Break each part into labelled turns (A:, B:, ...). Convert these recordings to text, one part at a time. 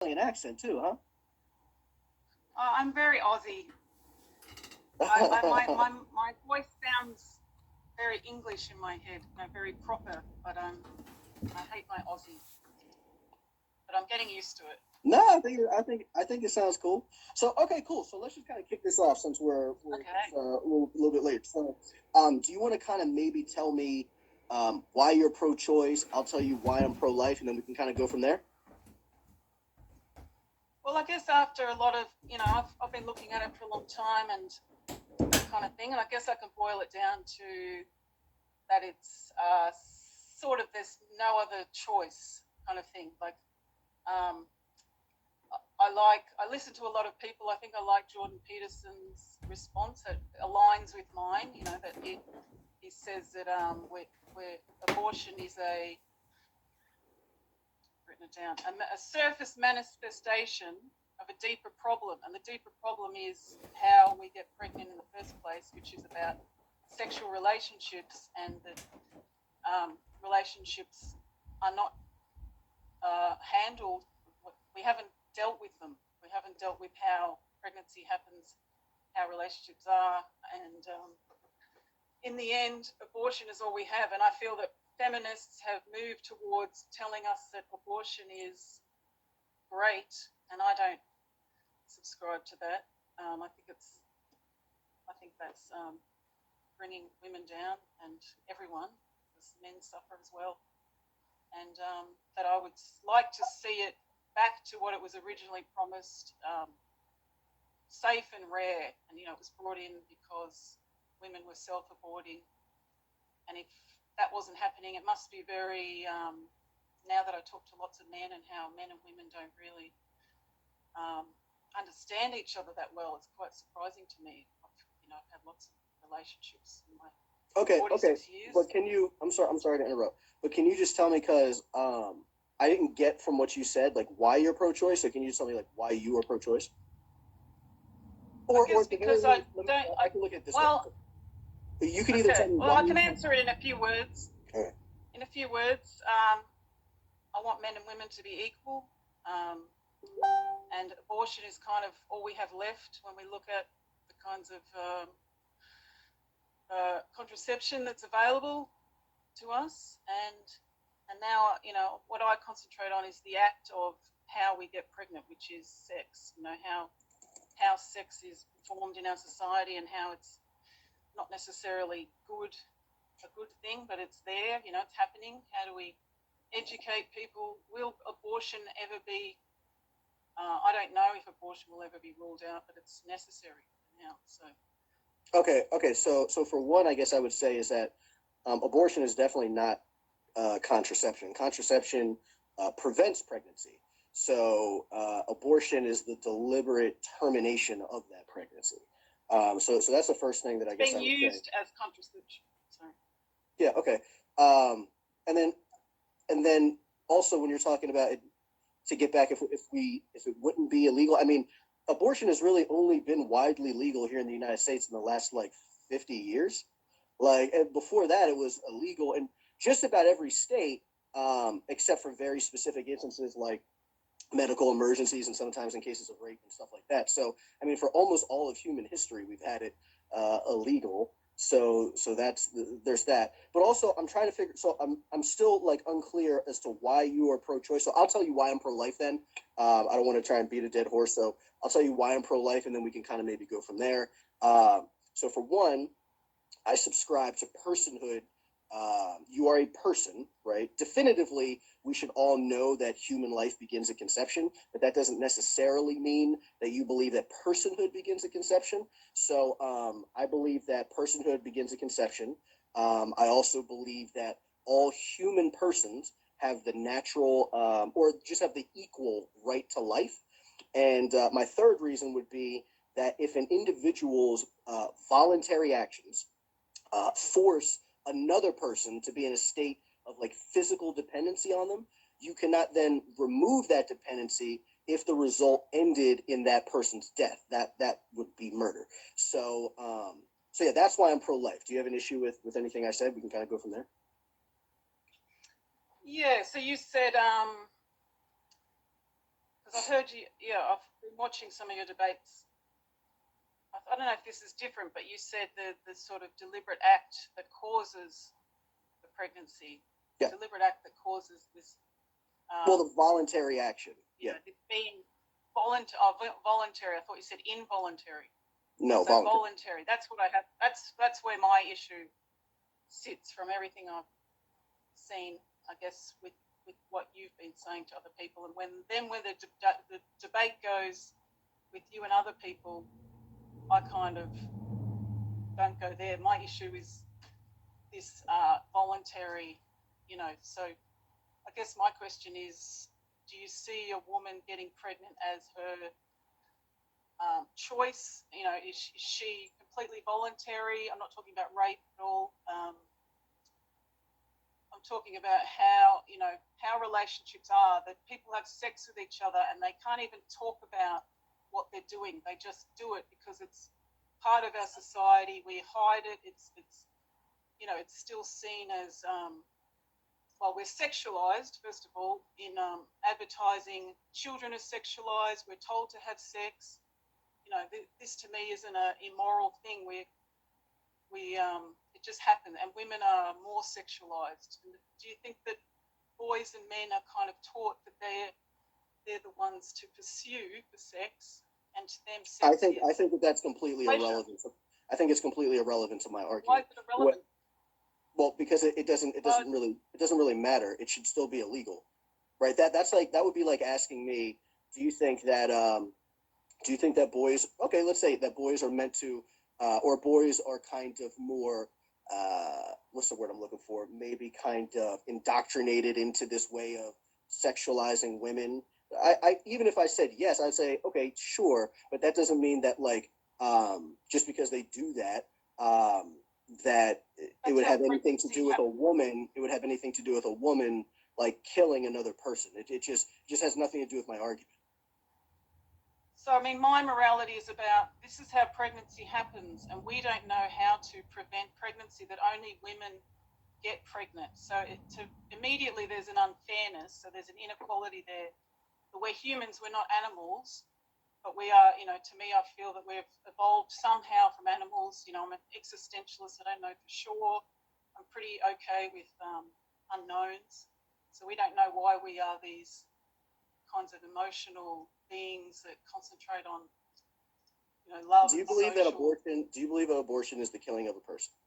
A: Australian accent too, huh?
B: I'm very Aussie. My voice sounds very English in my head, very proper, but I hate my Aussie. But I'm getting used to it.
A: No, I think it sounds cool. So okay, cool. So let's just kind of kick this off since we're
B: Okay.
A: a little bit late. So, do you want to kind of maybe tell me why you're pro-choice? I'll tell you why I'm pro-life, and then we can kind of go from there.
B: Well, I guess after a lot of, I've been looking at it for a long time and that kind of thing, and I guess I can boil it down to that it's sort of there's no other choice kind of thing. Like, um, I listen to a lot of people. I think I like Jordan Peterson's response. It aligns with mine. That he says that where abortion is written it down, a surface manifestation of a deeper problem, and the deeper problem is how we get pregnant in the first place, which is about sexual relationships, and that relationships are not handled. We haven't dealt with them. We haven't dealt with how pregnancy happens, how relationships are, and in the end, abortion is all we have. And I feel that feminists have moved towards telling us that abortion is great, and I don't subscribe to that. I think that's bringing women down and everyone, because men suffer as well. And that I would like to see it back to what it was originally promised, safe and rare. And it was brought in because women were self-aborting, and if that wasn't happening, it must be very. Now that I talk to lots of men and how men and women don't really understand each other that well, it's quite surprising to me. I've had lots of relationships in my
A: Okay, okay.
B: 46 years.
A: But can you? I'm sorry to interrupt. But can you just tell me because I didn't get from what you said like why you're pro-choice. So can you just tell me like why you are pro-choice?
B: I
A: Or
B: guess
A: at the very
B: because I
A: least,
B: don't.
A: I can look at it this way.
B: Well,
A: You can either tell
B: okay.
A: me
B: Well,
A: why
B: I can
A: you.
B: answer it in a few words.
A: Okay.
B: In a few words, I want men and women to be equal, um, and abortion is kind of all we have left when we look at the kinds of contraception that's available to us. And now, what I concentrate on is the act of how we get pregnant, which is sex. How sex is performed in our society, and how it's not necessarily a good thing, but it's there. It's happening. How do we educate people? Will abortion ever be? I don't know if abortion will ever be ruled out, but it's necessary now. So
A: Okay, okay. So for one, I guess I would say is that abortion is definitely not contraception. Contraception prevents pregnancy. So abortion is the deliberate termination of that pregnancy. So that's the first thing that I
B: it's
A: guess
B: being
A: I would say.
B: used as contraception. Sorry.
A: Yeah. Okay. Um, and then and then also when you're talking about it, to get back if it wouldn't be illegal, I mean, abortion has really only been widely legal here in the United States in the last like 50 years. Like and before that, it was illegal in just about every state, except for very specific instances like medical emergencies and sometimes in cases of rape and stuff like that. So, I mean, for almost all of human history, we've had it illegal. So there's that. But also, I'm trying to figure. So I'm still like unclear as to why you are pro-choice. So I'll tell you why I'm pro-life. Then I don't want to try and beat a dead horse. So I'll tell you why I'm pro-life, and then we can kind of maybe go from there. So for one, I subscribe to personhood. You are a person, right? Definitively, we should all know that human life begins at conception, but that doesn't necessarily mean that you believe that personhood begins at conception. So I believe that personhood begins at conception. I also believe that all human persons have the natural or just have the equal right to life. And my third reason would be that if an individual's voluntary actions force another person to be in a state of like physical dependency on them, you cannot then remove that dependency if the result ended in that person's death. That would be murder. So yeah, that's why I'm pro-life. Do you have an issue with anything I said? We can kind of go from there.
B: Yeah. So you said, because I've heard you. Yeah, I've been watching some of your debates. I don't know if this is different, but you said the sort of deliberate act that causes the pregnancy,
A: Yeah.
B: deliberate act that causes this.
A: Well, the voluntary action.
B: You
A: Yeah.
B: know, being voluntary. I thought you said involuntary.
A: No,
B: so voluntary. That's what I have. That's where my issue sits from everything I've seen. I guess with what you've been saying to other people, and when the debate goes with you and other people, I kind of don't go there. My issue is this voluntary, So I guess my question is, do you see a woman getting pregnant as her choice? Is she completely voluntary? I'm not talking about rape at all. I'm talking about how relationships are, that people have sex with each other and they can't even talk about what they're doing. They just do it because it's part of our society. We hide it. It's still seen as, we're sexualized, first of all, in advertising. Children are sexualized. We're told to have sex. This to me isn't an immoral thing. It just happened, and women are more sexualized. Do you think that boys and men are kind of taught that they're the ones to pursue the sex, and to them sex
A: I think that that's completely
B: pleasure.
A: irrelevant. I think it's completely irrelevant to my argument.
B: Why is it irrelevant?
A: Well, because it doesn't really matter. It should still be illegal, right? That would be like asking me, do you think that boys? Okay, let's say that boys are meant to, or boys are kind of more. What's the word I'm looking for? Maybe kind of indoctrinated into this way of sexualizing women. I even if I said yes, I'd say okay, sure, but that doesn't mean that just because they do that, that it would have anything to do with a woman. It would have anything to do with a woman like killing another person. It just has nothing to do with my argument.
B: So, I mean, my morality is about this is how pregnancy happens, and we don't know how to prevent pregnancy, that only women get pregnant. So immediately there's an unfairness, so there's an inequality there. But we're humans, we're not animals, but we are, to me, I feel that we've evolved somehow from animals. I'm an existentialist, I don't know for sure. I'm pretty okay with unknowns. So we don't know why we are these kinds of emotional beings that concentrate on, love.
A: Do you believe that abortion? Do you believe that abortion is the killing of a person?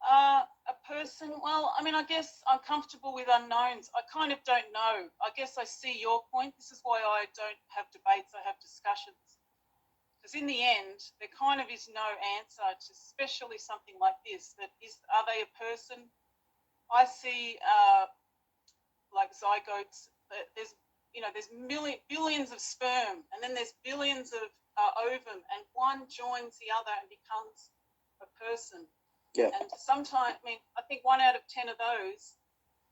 B: A person? Well, I mean, I guess I'm comfortable with unknowns. I kind of don't know. I guess I see your point. This is why I don't have debates. I have discussions. Because in the end, there kind of is no answer to, especially something like this. Are they a person? I see like zygotes. There's billions of sperm, and then there's billions of ovum, and one joins the other and becomes a person.
A: Yeah.
B: And sometimes, I think 1 out of 10 of those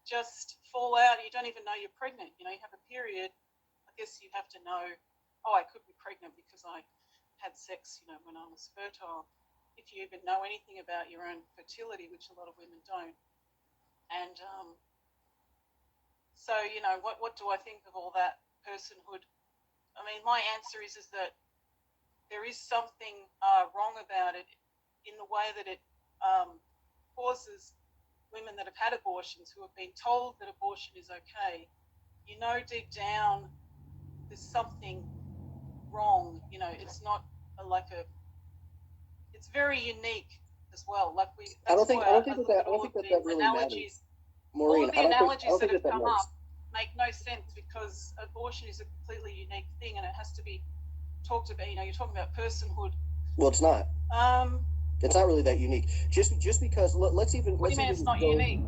B: just fall out. You don't even know you're pregnant. You have a period. I guess you have to know, I could be pregnant because I had sex, when I was fertile. If you even know anything about your own fertility, which a lot of women don't. And so, what do I think of all that personhood? I mean, my answer is that there is something wrong about it in the way that it causes women that have had abortions, who have been told that abortion is okay, deep down there's something wrong. It's not it's very unique as well.
A: I don't think that really
B: analogies,
A: matters. Maureen,
B: all of the analogies that have come
A: matters.
B: up make no sense, because abortion is a completely unique thing, and it has to be talked about. You're talking about personhood.
A: Well, it's not. It's not really that unique. Just because let's even.
B: What do you mean it's not unique?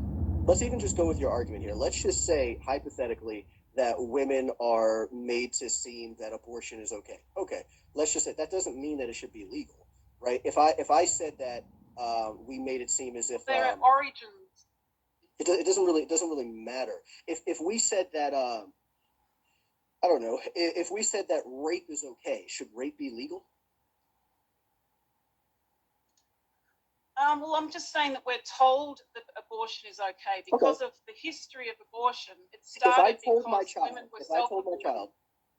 A: Let's even just go with your argument here. Let's just say hypothetically that women are made to seem that abortion is okay. Okay, let's just say that doesn't mean that it should be legal, right? If I said that we made it seem as if
B: there are origins.
A: It doesn't really matter. If we said that I don't know, if we said that rape is okay, should rape be legal?
B: Well, I'm just saying that we're told that abortion is okay because of the history of abortion. It started because women were self-aborting.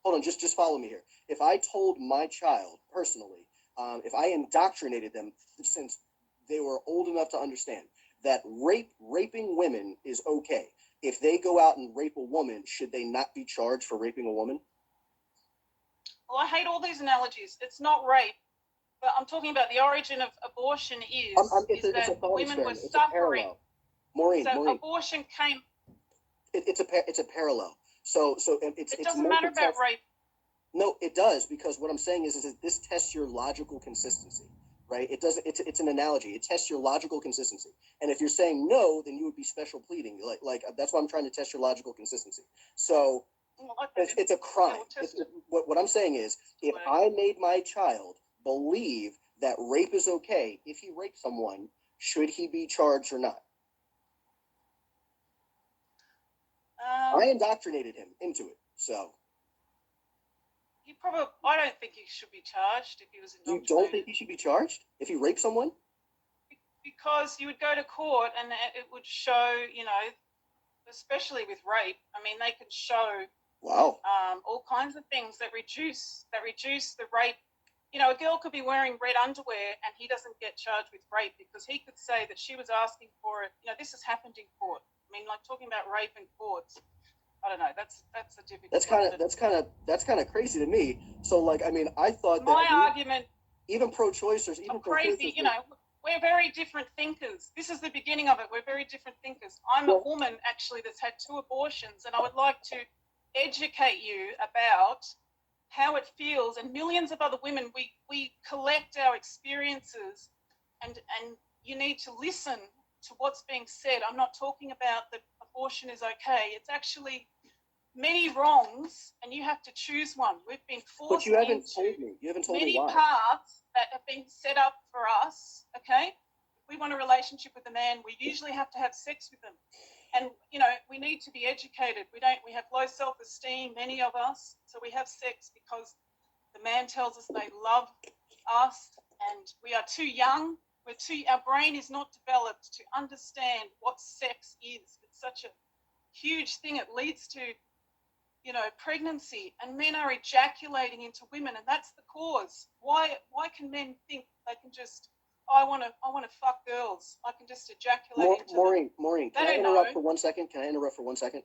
A: Hold on, just follow me here. If I told my child personally, if I indoctrinated them since they were old enough to understand that raping women is okay, if they go out and rape a woman, should they not be charged for raping a woman?
B: Well, I hate all these analogies. It's not rape. But I'm talking about the origin of abortion that women were suffering.
A: Maureen,
B: abortion came.
A: It's a parallel. So
B: it doesn't matter about rape.
A: No, it does, because what I'm saying is that this tests your logical consistency, right? It doesn't. It's an analogy. It tests your logical consistency. And if you're saying no, then you would be special pleading. Like that's why I'm trying to test your logical consistency. So it's a crime. What I'm saying is, if I made my child believe that rape is okay, if he raped someone, should he be charged or not? I indoctrinated him into it, so.
B: I don't think he should be charged if he was indoctrinated.
A: You don't think he should be charged if he raped someone?
B: Because you would go to court and it would show, especially with rape. I mean, they could show all kinds of things that reduce the rape. A girl could be wearing red underwear and he doesn't get charged with rape because he could say that she was asking for it. This has happened in court. I mean, like talking about rape in courts. I don't know. That's a difficult.
A: That's kind of crazy to me. So, I thought
B: my argument,
A: even pro-choicers,
B: crazy. We're very different thinkers. This is the beginning of it. We're very different thinkers. I'm a woman actually that's had 2 abortions, and I would like to educate you about how it feels, and millions of other women. We collect our experiences, and you need to listen to what's being said. I'm not talking about that abortion is okay. It's actually many wrongs, and you have to choose one. We've been forced
A: but you haven't told me. You haven't told me why.
B: Many paths that have been set up for us, okay? If we want a relationship with a man, we usually have to have sex with them. And, we need to be educated. We have low self-esteem, many of us, so we have sex because the man tells us they love us, and we are too young. Our brain is not developed to understand what sex is. It's such a huge thing. It leads to, pregnancy, and men are ejaculating into women, and that's the cause. Why can men think they can just, I want to fuck girls, I can just ejaculate into them?
A: Maureen, can I interrupt for 1 second?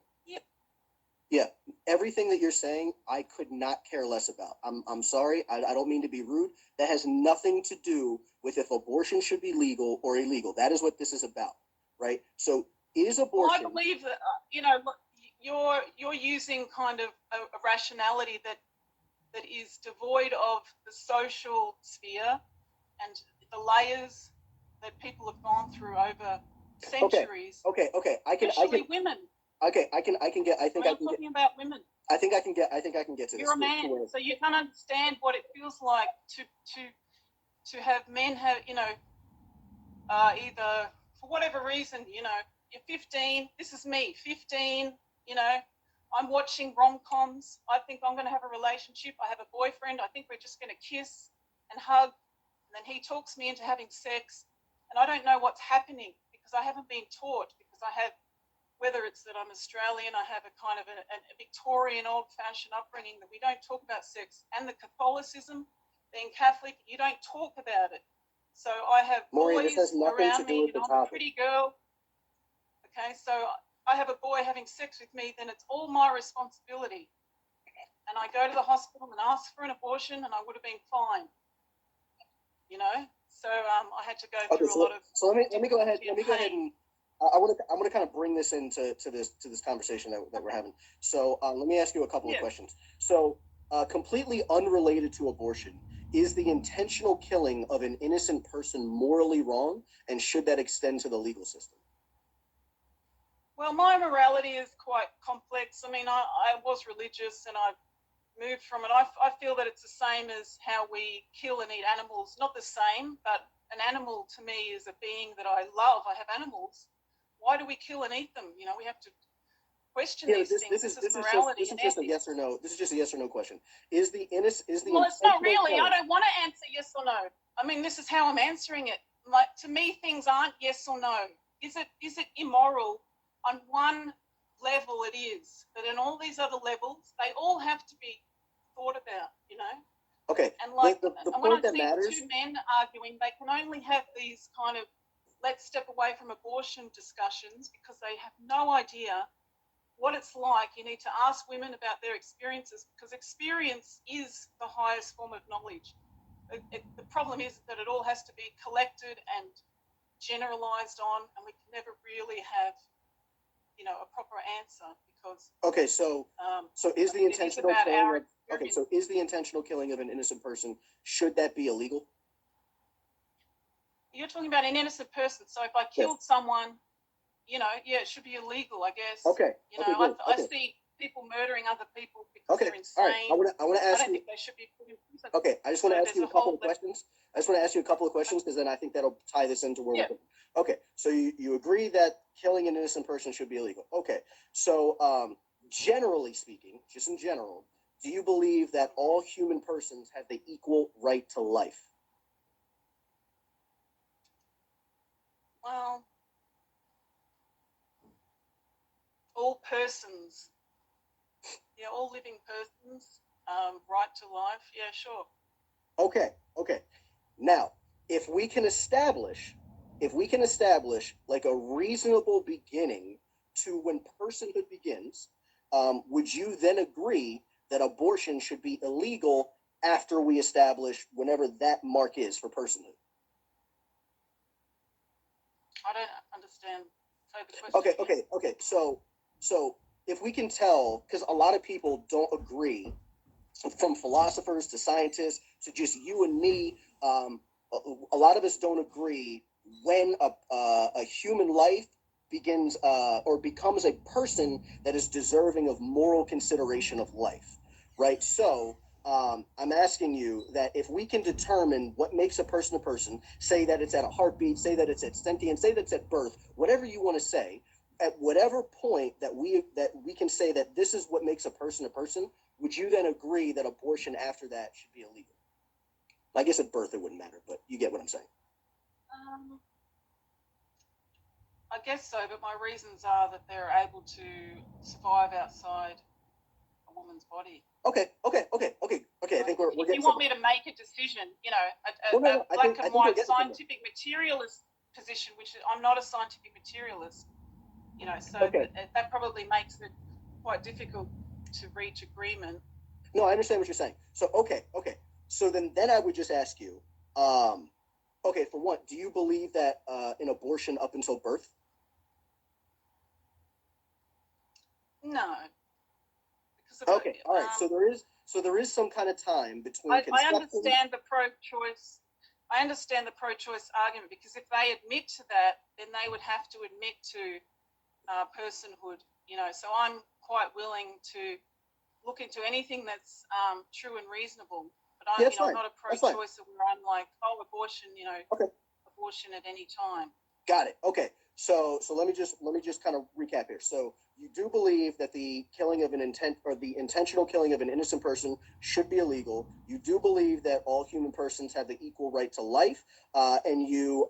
A: Yeah, everything that you're saying, I could not care less about. I'm sorry, I don't mean to be rude. That has nothing to do with if abortion should be legal or illegal. That is what this is about, right? So is abortion...
B: Well, I believe that, you're using kind of a rationality that is devoid of the social sphere and the layers that people have gone through over centuries.
A: Okay.
B: Especially women.
A: Okay, I can get. I think
B: I'm talking about women.
A: I think I can get to this.
B: You're a man, so you can understand what it feels like to have men have, either for whatever reason, you're 15. This is me, 15. I'm watching rom-coms. I think I'm going to have a relationship. I have a boyfriend. I think we're just going to kiss and hug, and then he talks me into having sex, and I don't know what's happening because I haven't been taught. Because I have, whether it's that I'm Australian, I have a kind of a Victorian old-fashioned upbringing that we don't talk about sex, and the Catholicism, being Catholic, you don't talk about it. So I have boys around me, I'm a pretty girl. Okay, so I have a boy having sex with me, then it's all my responsibility. And I go to the hospital and ask for an abortion, and I would have been fine. So I had to go through a lot of.
A: So let me go ahead. Let me go ahead and I want to kind of bring this into this conversation that we're having. So let me ask you a couple of questions. So completely unrelated to abortion, is the intentional killing of an innocent person morally wrong, and should that extend to the legal system?
B: Well, my morality is quite complex. I mean, I was religious and I moved from it. I feel that it's the same as how we kill and eat animals. Not the same, but an animal to me is a being that I love. I have animals. Why do we kill and eat them? We have to question these things. This is morality.
A: This is just a yes or no. This is just a yes or no question. Is the
B: Well, it's not really. I don't want to answer yes or no. I mean, this is how I'm answering it. like, to me, things aren't yes or no. Is it immoral? On one level, it is, but in all these other levels, they all have to be thought about.
A: Okay.
B: And like,
A: the
B: and when I
A: point that
B: see
A: matters.
B: two men arguing, they can only have these kind of let's step away from abortion discussions because they have no idea what it's like. You need to ask women about their experiences because experience is the highest form of knowledge. The problem is that it all has to be collected and generalized on, and we can never really have, a proper answer because.
A: Okay, so is the intentional killing of is the intentional killing of an innocent person, should that be illegal?
B: You're talking about an innocent person. So if I killed someone, it should be illegal, I guess.
A: Okay.
B: I see people murdering other people because they're insane.
A: All right. I want to ask you.
B: I don't think they should be put in prison.
A: Okay, I just want to ask you a couple of questions. Because then I think that'll tie this into where we're going. Okay, so you agree that killing an innocent person should be illegal. Okay, so generally speaking, just in general, do you believe that all human persons have the equal right to life?
B: Well, all persons, all living persons, right to life. Yeah, sure.
A: Okay. Now, if we can establish like a reasonable beginning to when personhood begins, would you then agree that abortion should be illegal after we establish whenever that mark is for personhood?
B: I don't understand.
A: Okay. So if we can tell, because a lot of people don't agree, from philosophers to scientists to just you and me, a lot of us don't agree when a human life begins or becomes a person that is deserving of moral consideration of life, right? So I'm asking you that if we can determine what makes a person, say that it's at a heartbeat, say that it's at sentience, say that it's at birth, whatever you want to say, at whatever point that we can say that this is what makes a person, would you then agree that abortion after that should be illegal? I guess at birth it wouldn't matter, but you get what I'm saying.
B: I guess so, but my reasons are that they're able to survive outside a woman's body.
A: Okay. I think we're
B: if
A: getting.
B: You want me to make a decision, a black and white scientific materialist position, which I'm not a scientific materialist, so that probably makes it quite difficult to reach agreement.
A: No, I understand what you're saying. So okay. So then I would just ask you, okay, for one, do you believe that in abortion up until birth?
B: No.
A: Okay, all right. So there is some kind of time between.
B: I understand the pro-choice. I understand the pro-choice argument because if they admit to that, then they would have to admit to personhood. So I'm quite willing to look into anything that's true and reasonable. But I'm not a pro-choicer where I'm like, abortion. Abortion at any time.
A: Got it. Okay. So let me just kind of recap here. So you do believe that the killing of an intent or the intentional killing of an innocent person should be illegal. You do believe that all human persons have the equal right to life, and you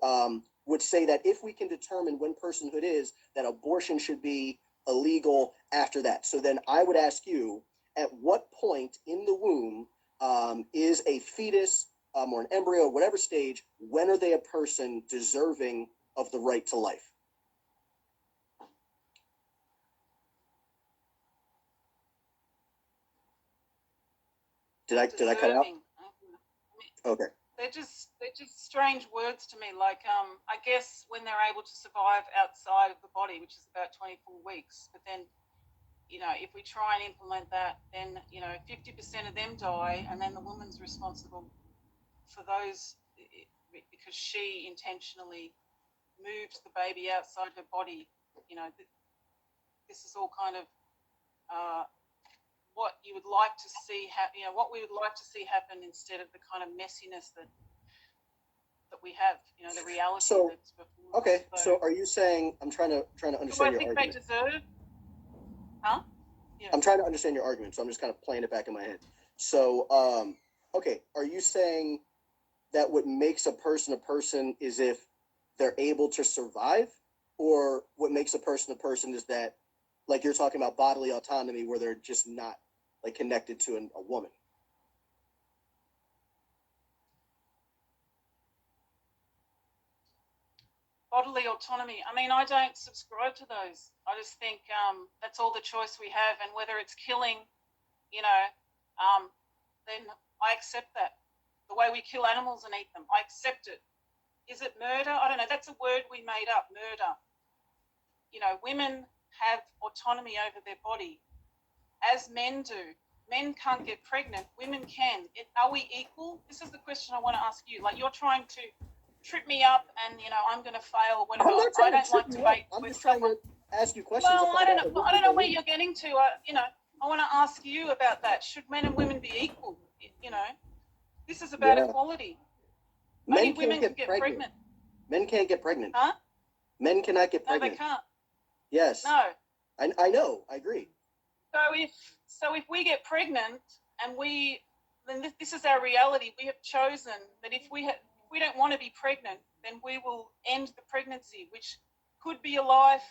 A: would say that if we can determine when personhood is, that abortion should be illegal after that. So then I would ask you, at what point in the womb is a fetus or an embryo, whatever stage, when are they a person deserving of the right to life? Did I cut out? Okay.
B: They're just strange words to me. Like I guess when they're able to survive outside of the body, which is about 24 weeks. But then, if we try and implement that, then 50% of them die, and then the woman's responsible for those because she intentionally moved the baby outside her body. This is all kind of what you would like to see happen. What we would like to see happen instead of the kind of messiness that we have. The reality that's before.
A: Okay. So are you saying? I'm trying to understand your argument.
B: I think they deserve. Huh?
A: Yeah. I'm trying to understand your argument, so I'm just kind of playing it back in my head. So, okay, are you saying that what makes a person is if they're able to survive, or what makes a person is that, like you're talking about bodily autonomy, where they're just not like connected to a woman.
B: Bodily autonomy. I mean, I don't subscribe to those. I just think that's all the choice we have, and whether it's killing, you know, then I accept that. The way we kill animals and eat them, I accept it. Is it murder? I don't know. That's a word we made up, murder. You know, women have autonomy over their body, as men do. Men can't get pregnant. Women can. Are we equal? This is the question I want to ask you. Like, you're trying to trip me up, and I'm going to fail. Whatever. I don't like debate.
A: I'm just trying to ask you questions.
B: Well, I don't know. I don't know where you're getting to. I want to ask you about that. Should men and women be equal? This is about equality. Only women can get pregnant.
A: Men can't get pregnant.
B: Huh?
A: Men cannot get pregnant.
B: No, they can't.
A: Yes.
B: No.
A: I know. I agree.
B: So if we get pregnant and then this is our reality. We have chosen that if we don't want to be pregnant, then we will end the pregnancy, which could be a life.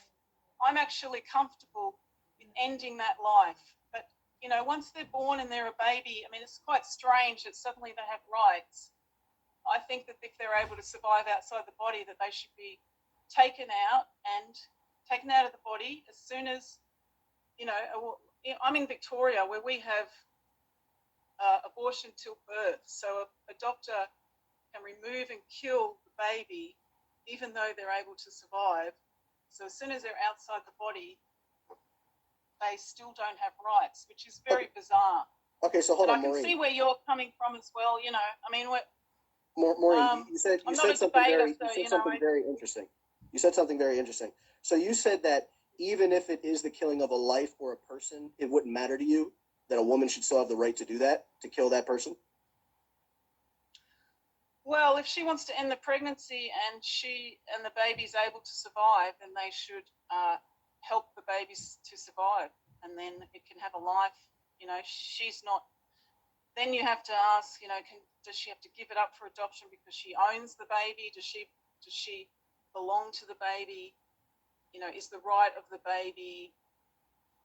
B: I'm actually comfortable with ending that life. But, once they're born and they're a baby, I mean, it's quite strange that suddenly they have rights. I think that if they're able to survive outside the body, that they should be taken out of the body as soon as, I'm in Victoria, where we have abortion till birth. So a doctor can remove and kill the baby even though they're able to survive. So as soon as they're outside the body, they still don't have rights, which is very bizarre.
A: Okay, so hold on, Maureen.
B: I can see where you're coming from as well. I mean,
A: Maureen, you said something very interesting. You said something very interesting. So you said that even if it is the killing of a life or a person, it wouldn't matter to you that a woman should still have the right to do that, to kill that person?
B: Well, if she wants to end the pregnancy and the baby's able to survive, then they should help the babies to survive, and then it can have a life. She's not. Then you have to ask, does she have to give it up for adoption because she owns the baby? Does she belong to the baby? Is the right of the baby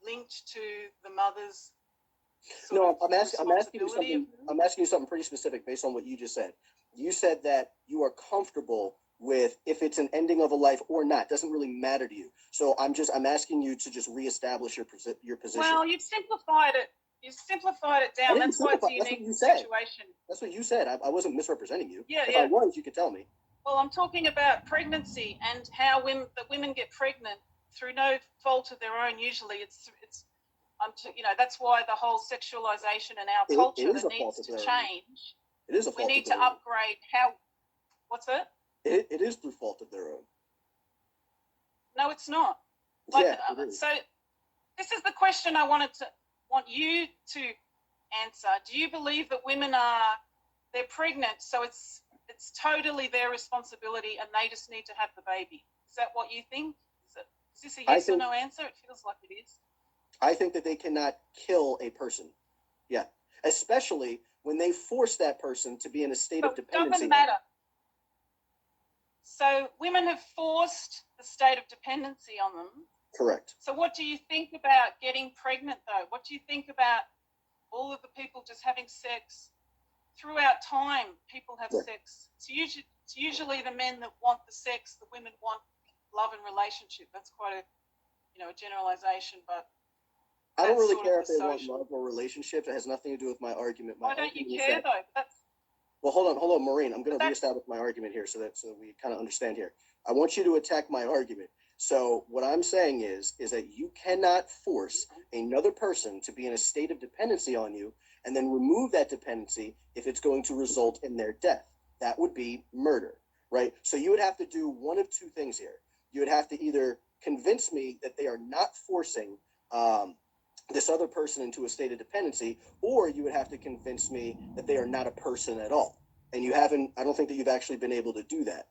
B: linked to the mother's?
A: No, I'm asking you something pretty specific based on what you just said. You said that you are comfortable with if it's an ending of a life or not. It doesn't really matter to you. So I'm asking you to just reestablish your position.
B: Well, you've simplified it. You simplified it down. That's why it's a unique situation.
A: That's what you said. I wasn't misrepresenting you.
B: Yeah,
A: if I was, you could tell me.
B: Well, I'm talking about pregnancy and how women get pregnant through no fault of their own. Usually, that's why the whole sexualization in our culture that needs to change.
A: It is a fault.
B: We need to upgrade how. What's that?
A: It is through fault of their own.
B: No, it's not.
A: It is.
B: So, this is the question I want you to answer. Do you believe that women they're pregnant, so it's totally their responsibility and they just need to have the baby? Is that what you think? Is this a yes or no answer? It feels like it is.
A: I think that they cannot kill a person. Yeah. Especially when they force that person to be in a state of dependency.
B: It doesn't matter. So women have forced the state of dependency on them.
A: Correct.
B: So what do you think about getting pregnant, though? What do you think about all of the people just having sex? Throughout time, people have sex. It's usually the men that want the sex, the women want love and relationship. That's quite a generalization, but
A: I don't really care if they want love or relationship. It has nothing to do with my argument.
B: Why don't you care, though?
A: Well, hold on, Maureen. I'm going to reestablish my argument here so that we kind of understand here. I want you to attack my argument. So what I'm saying is that you cannot force another person to be in a state of dependency on you and then remove that dependency if it's going to result in their death. That would be murder, right? So you would have to do one of two things here. You would have to either convince me that they are not forcing this other person into a state of dependency, or you would have to convince me that they are not a person at all. And I don't think that you've actually been able to do that.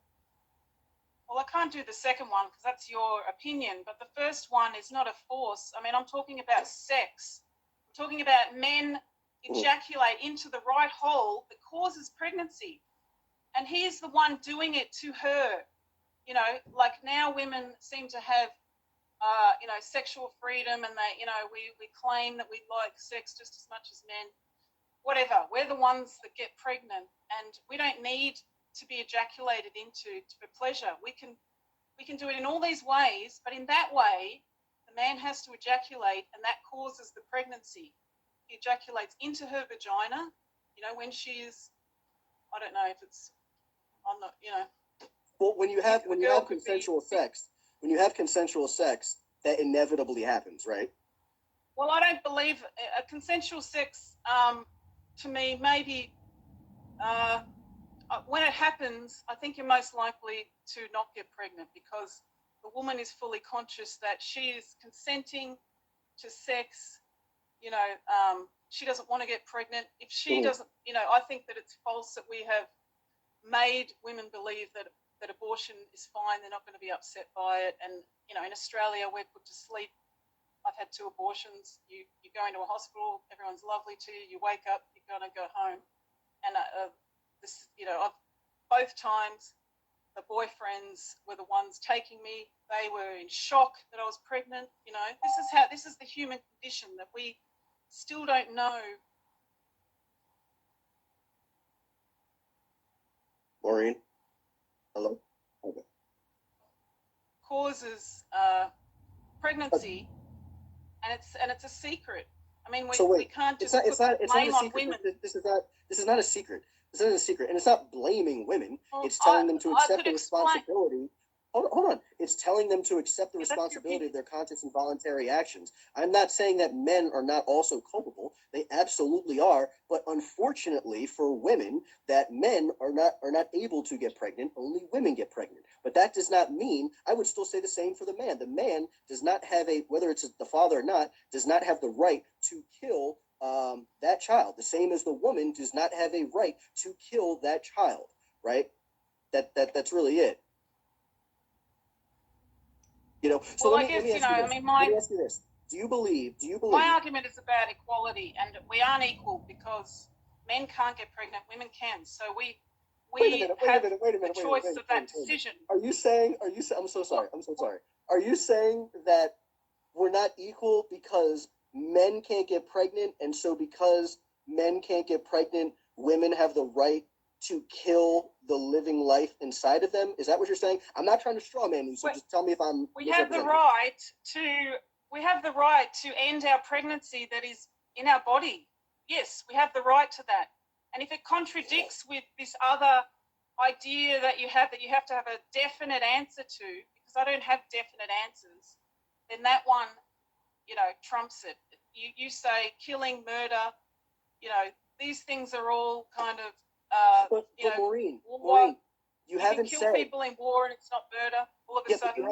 B: Well, I can't do the second one because that's your opinion, but the first one is not a force. I mean, I'm talking about sex. I'm talking about men ejaculate into the right hole that causes pregnancy. and he's the one doing it to her. You know, like now women seem to have, you know, sexual freedom, and they, you know, we claim that we like sex just as much as men. Whatever, we're the ones that get pregnant, and we don't need to be ejaculated into for pleasure. We can do it in all these ways, but in that way, the man has to ejaculate, and that causes the pregnancy. He ejaculates into her vagina, you know, when she's, I don't know if it's on the, you know.
A: Well, when you have consensual sex, that inevitably happens, right?
B: Well, I don't believe a consensual sex. To me, maybe when it happens, I think you're most likely to not get pregnant because the woman is fully conscious that she is consenting to sex. You know, she doesn't want to get pregnant. If she doesn't, you know, I think that it's false that we have made women believe that abortion is fine. They're not going to be upset by it. And, you know, in Australia, we're put to sleep. I've had 2 abortions. You go into a hospital, everyone's lovely to you. You wake up, you're going to go home. And this, you know, both times the boyfriends were the ones taking me. They were in shock that I was pregnant. You know, this is the human condition that we still don't know.
A: Maureen, hello. Okay.
B: Causes pregnancy, and it's a secret. I mean, we can't just put blame on women.
A: This is not a secret. This isn't a secret, and it's not blaming women. Well, it's telling them to accept the responsibility. Hold on. It's telling them to accept the responsibility of their conscious and voluntary actions. I'm not saying that men are not also culpable. They absolutely are. But unfortunately for women, that men are not able to get pregnant. Only women get pregnant. But that does not mean, I would still say the same for the man. The man does not have whether it's the father or not, does not have the right to kill that child. The same as the woman does not have a right to kill that child. Right? That's really it. You know, so
B: well, let me ask
A: you this. Do you believe
B: my argument is about equality, and we aren't equal because men can't get pregnant, women can. So we have the choice of that decision.
A: Are you saying I'm so sorry. Are you saying that we're not equal because men can't get pregnant, and so because men can't get pregnant, women have the right to kill the living life inside of them? Is that what you're saying? I'm not trying to straw man you, so just tell me if I'm.
B: We have the right to end our pregnancy that is in our body. Yes, we have the right to that. And if it contradicts with this other idea that you have to have a definite answer to, because I don't have definite answers, then that one, you know, trumps it. You say killing, murder, you know, these things are all kind of.
A: But Maureen, you haven't
B: kill people in war and it's not murder all of a sudden.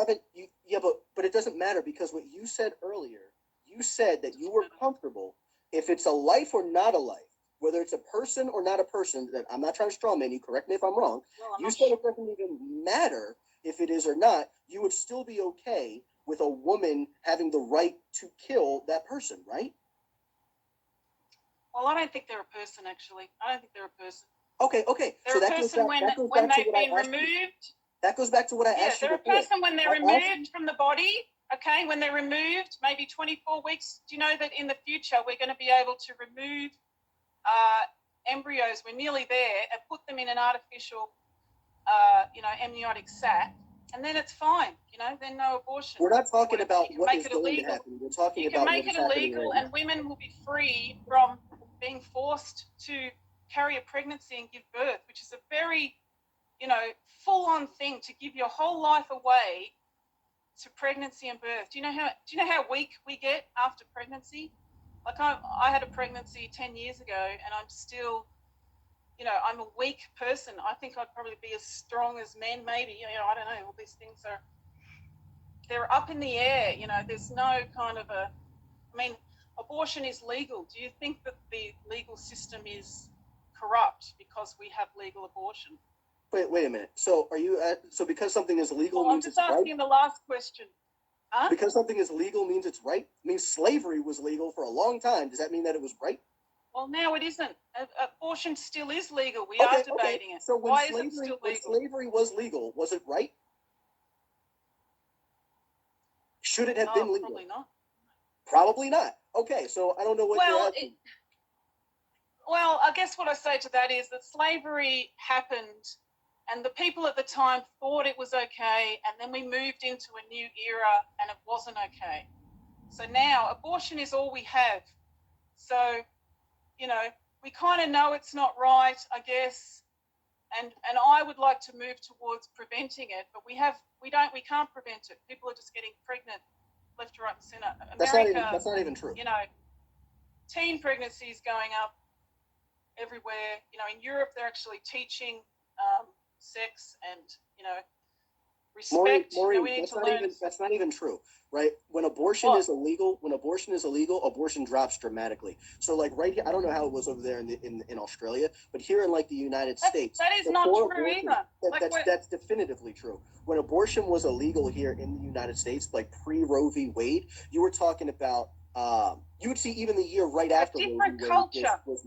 A: But it doesn't matter because what you said earlier, you said that you were comfortable if it's a life or not a life, whether it's a person or not a person. That I'm not trying to straw man you. Correct me if I'm wrong.
B: Well,
A: you said it doesn't even matter if it is or not. You would still be okay with a woman having the right to kill that person, right?
B: Well, I don't think they're a person. Actually, I don't think they're a person.
A: Okay.
B: They're a person when they've been removed.
A: That goes back to what I asked you before.
B: They're a person when they're removed from the body. Okay, when they're removed, maybe 24 weeks. Do you know that in the future we're going to be able to remove embryos? We're nearly there, and put them in an artificial, amniotic sac, and then it's fine. You know, then no abortion.
A: We're not talking about what is going to happen. We're talking about what is happening. You can make it illegal,
B: and women will be free from being forced to carry a pregnancy and give birth, which is a very, full-on thing to give your whole life away to pregnancy and birth. Do you know how weak we get after pregnancy? Like I had a pregnancy 10 years ago, and I'm still, I'm a weak person. I think I'd probably be as strong as men, maybe. I don't know. All these things they're up in the air. There's no kind of abortion is legal. Do you think that the legal system is corrupt because we have legal abortion?
A: Wait a minute. So are you because something is legal means it's right?
B: I'm just asking the last question. Huh?
A: Because something is legal means it's right? It means slavery was legal for a long time. Does that mean that it was right?
B: Well, now it isn't. Abortion still is legal. We
A: Okay,
B: are debating it.
A: So when
B: Why is it still
A: when
B: legal?
A: slavery was legal, was it right? Should it have been legal?
B: Probably not.
A: Probably not. Okay, so I don't know what you're asking.
B: Well, I guess what I say to that is that slavery happened and the people at the time thought it was okay, and then we moved into a new era and it wasn't okay. So now abortion is all we have. So, you know, we kind of know it's not right, I guess. And I would like to move towards preventing it, but we can't prevent it. People are just getting pregnant left, right, and center. America,
A: that's not even true.
B: You know, teen pregnancies going up everywhere. You know, in Europe, they're actually teaching sex and, you know, respect.
A: Maureen,
B: we need to learn.
A: That's not even true, right? When abortion is illegal, abortion drops dramatically. So, like right here, I don't know how it was over there in Australia, but here in like the United States,
B: that is not true either.
A: That's definitively true. When abortion was illegal here in the United States, like pre Roe v. Wade, you were talking about. You would see even the year right after
B: different culture
A: was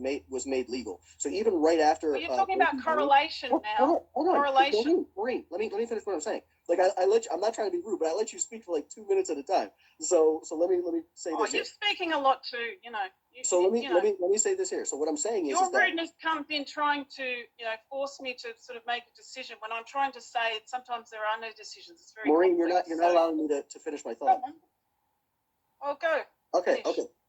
A: made legal. So even right after,
B: well, you're talking about correlation now.
A: Hold on,
B: correlation.
A: Maureen, let me finish what I'm saying. Like I'm not trying to be rude, but I let you speak for like 2 minutes at a time. So let me say this.
B: You're speaking a lot too, you know.
A: Let me say this here. So what I'm saying
B: your rudeness comes in trying to, you know, force me to sort of make a decision when I'm trying to say sometimes there are no decisions. It's very
A: Maureen,
B: complex,
A: you're not allowing me to finish my thought.
B: Oh, go.
A: Okay.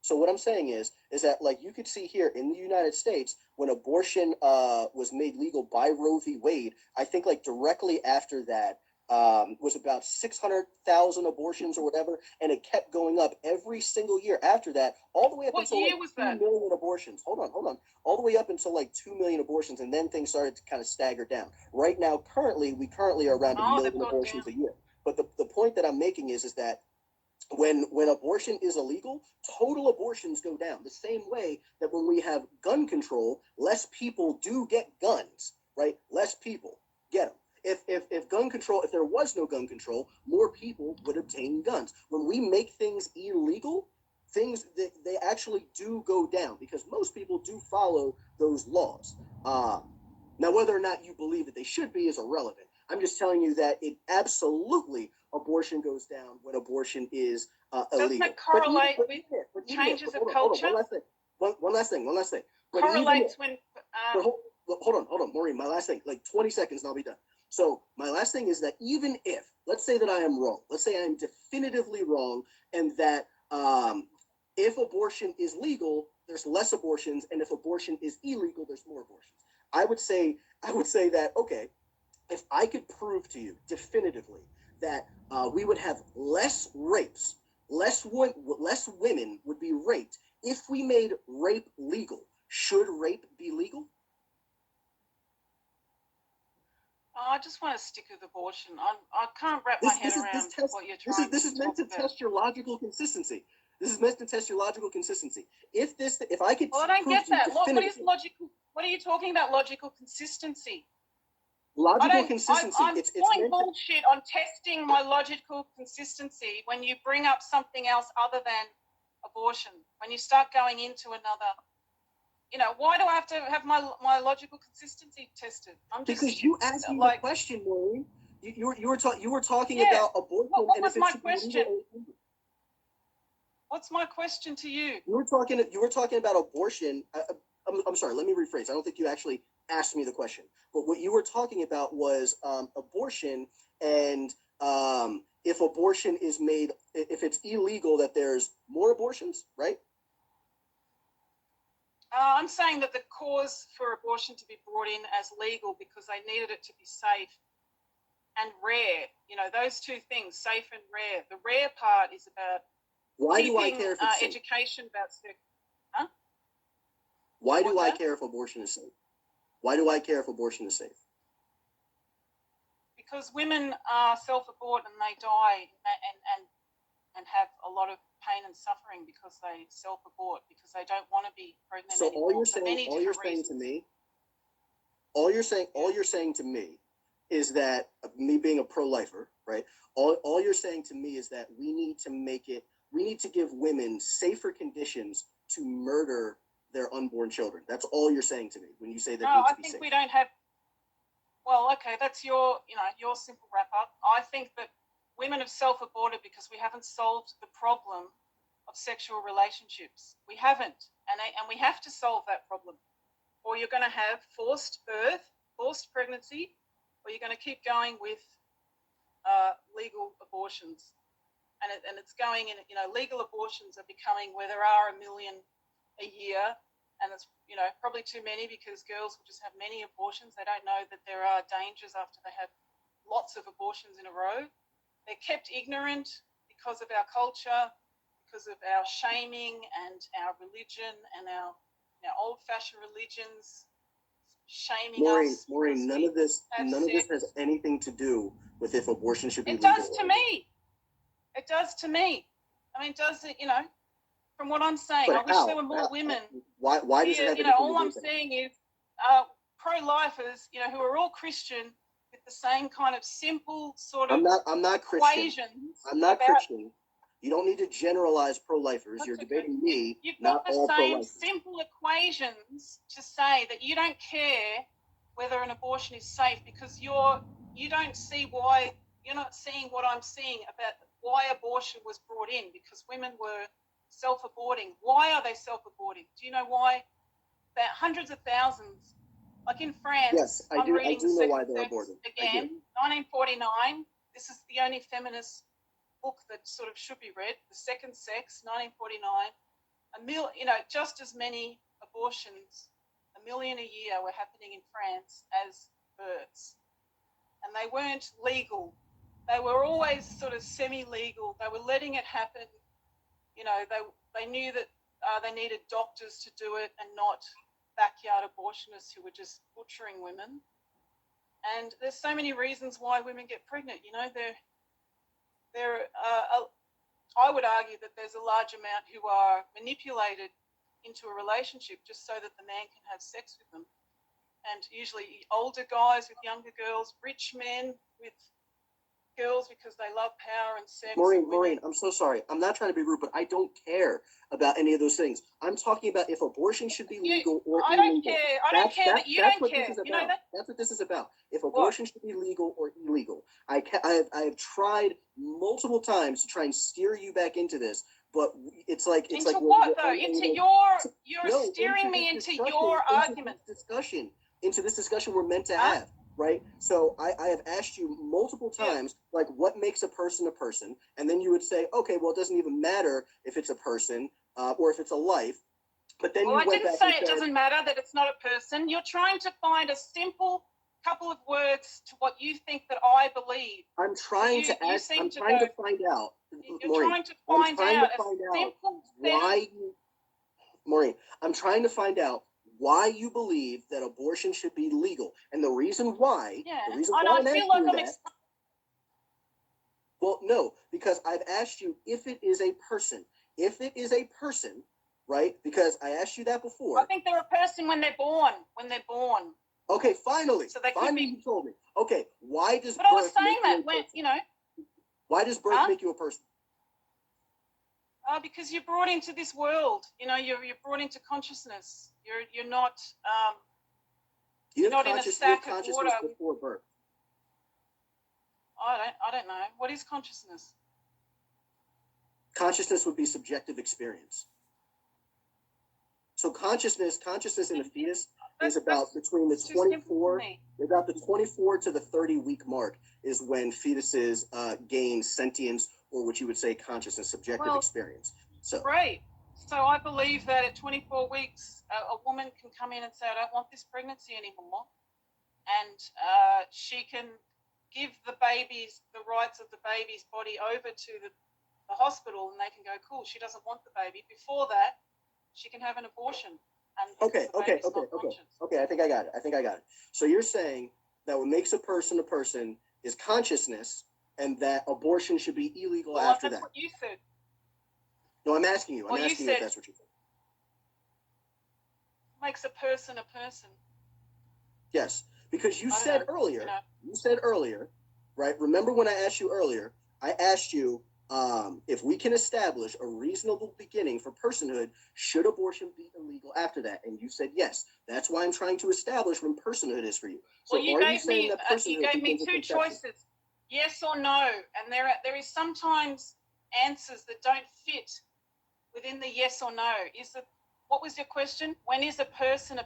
A: So what I'm saying is that like you could see here in the United States when abortion was made legal by Roe v. Wade, I think like directly after that was about 600,000 abortions or whatever, and it kept going up every single year after that, all the way up until like 2 million abortions. Hold on, all the way up until like 2 million abortions, and then things started to kind of stagger down. Right now, we currently are around 1 million abortions a year. But the point that I'm making is that when abortion is illegal, total abortions go down. The same way that when we have gun control, less people do get guns, right? Less people get them. If gun control, if there was no gun control, more people would obtain guns. When we make things illegal, they actually do go down because most people do follow those laws. Now, whether or not you believe that they should be is irrelevant. I'm just telling you that it absolutely abortion goes down when abortion is illegal.
B: Doesn't it correlate with changes of culture?
A: One last thing.
B: Correlates when.
A: Hold on, Maureen. My last thing, like 20 seconds, and I'll be done. So my last thing is that even if, let's say that I am wrong, let's say I am definitively wrong, and that if abortion is legal, there's less abortions, and if abortion is illegal, there's more abortions. I would say that, okay, if I could prove to you definitively that we would have less rapes, less women would be raped if we made rape legal. Should rape be legal?
B: I just want to stick with abortion. I can't wrap my head around what you're trying to
A: This is meant to test your logical consistency. If I could,
B: well, I don't get that. What is logical? What are you talking about? Logical consistency.
A: Logical consistency.
B: I'm calling bullshit on testing my logical consistency when you bring up something else other than abortion. When you start going into another, you know, why do I have to have my logical consistency tested?
A: Because you asked me the question, Maureen. You were talking about abortion.
B: What was my question? What's my question to you?
A: You were talking about abortion. I'm sorry. Let me rephrase. I don't think you actually asked me the question. But what you were talking about was abortion, and if abortion is made, if it's illegal, that there's more abortions, right?
B: I'm saying that the cause for abortion to be brought in as legal because they needed it to be safe and rare. You know, those two things, safe and rare. The rare part is about
A: why do I care if it's safe?
B: Education about sex. Huh?
A: Why do I care if abortion is safe? Why do I care if abortion is safe?
B: Because women self-abort and they die and have a lot of pain and suffering because they self-abort because they don't want to be pregnant anymore.
A: All you're saying to me is that me being a pro-lifer, right? All you're saying to me is that we need to give women safer conditions to murder their unborn children. That's all you're saying to me when you say that
B: No,
A: needs
B: I
A: to be
B: think
A: safe.
B: we don't have. Well, okay, that's your simple wrap up. I think that women have self-aborted because we haven't solved the problem of sexual relationships. We haven't, and we have to solve that problem, or you're going to have forced birth, forced pregnancy, or you're going to keep going with legal abortions. And it's going in, legal abortions are becoming where there are 1 million a year, and it's, probably too many because girls will just have many abortions. They don't know that there are dangers after they have lots of abortions in a row. They're kept ignorant because of our culture, because of our shaming and our religion and our old-fashioned religions shaming us.
A: Maureen, none of this has anything to do with if abortion should be legal.
B: It does to me. It does to me. I mean, does it, from what I'm saying, I wish there were more women.
A: Why does it have
B: all I'm saying is pro-lifers, who are all Christian with the same kind of simple sort of
A: I'm not Christian. I'm not Christian. You don't need to generalize pro-lifers. You're debating me,
B: You've
A: not
B: got the
A: all
B: same
A: pro-lifers.
B: simple equations to say that you don't care whether an abortion is safe because you don't see why. You're not seeing what I'm seeing about why abortion was brought in, because women were self-aborting. Why are they self-aborting? Do you know why? That hundreds of thousands, like in France.
A: Yes, I do. I do know why they're aborting.
B: Again, 1949. This is the only feminist book that sort of should be read. The Second Sex, 1949. Just as many abortions, 1 million a year, were happening in France as births, and they weren't legal. They were always sort of semi-legal. They were letting it happen. They knew that they needed doctors to do it and not backyard abortionists who were just butchering women. And there's so many reasons why women get pregnant. I would argue that there's a large amount who are manipulated into a relationship just so that the man can have sex with them. And usually older guys with younger girls, rich men with girls because they love power and sex.
A: Maureen, I'm so sorry. I'm not trying to be rude, but I don't care about any of those things. I'm talking about if abortion should be legal or illegal.
B: I don't care. I don't care that you don't care.
A: That's what this is about. If abortion should be legal or illegal. I have tried multiple times to try and steer you back into this, but it's like
B: into what though? You're steering me into your argument.
A: Into this discussion we're meant to have. Right? So I have asked you multiple times, like, what makes a person? And then you would say, okay, well, it doesn't even matter if it's a person or if it's a life. But then
B: I didn't say it doesn't matter that it's not a person. You're trying to find a simple couple of words to what you think that I believe.
A: I'm trying to find out.
B: You're trying to find out a simple
A: why Maureen, I'm trying to find out why you believe that abortion should be legal, and the reason why. Well, no, because I've asked you if it is a person. If it is a person, right? Because I asked you that before.
B: I think they're a person when they're born.
A: Okay, finally.
B: So they
A: finally you told me. Okay, why does
B: But I was saying that when
A: Why does birth make you a person?
B: Because you're brought into this world. You're brought into consciousness. You're not. You're not in a sack of water
A: before birth.
B: I don't know. What is consciousness?
A: Consciousness would be subjective experience. So consciousness in a fetus is about between the 24 to the 30-week mark is when fetuses gain sentience, or what you would say consciousness, subjective experience. So
B: right. So I believe that at 24 weeks, a woman can come in and say, I don't want this pregnancy anymore. And she can give the rights of the baby's body over to the hospital, and they can go, cool, she doesn't want the baby. Before that, she can have an abortion.
A: Okay. I think I got it. So you're saying that what makes a person is consciousness, and that abortion should be illegal after that.
B: That's what you said.
A: No, I'm asking you. I'm asking you if that's what you think.
B: Makes a person a person.
A: Yes, because you said earlier, right? Remember when I asked you earlier, I asked you, If we can establish a reasonable beginning for personhood, should abortion be illegal after that? And you said yes. That's why I'm trying to establish when personhood is for you. So
B: well, you
A: are you
B: gave
A: saying
B: me
A: that personhood begins at
B: two
A: conception?
B: choices, yes or no, and there is sometimes answers that don't fit within the yes or no. What was your question? When is a person a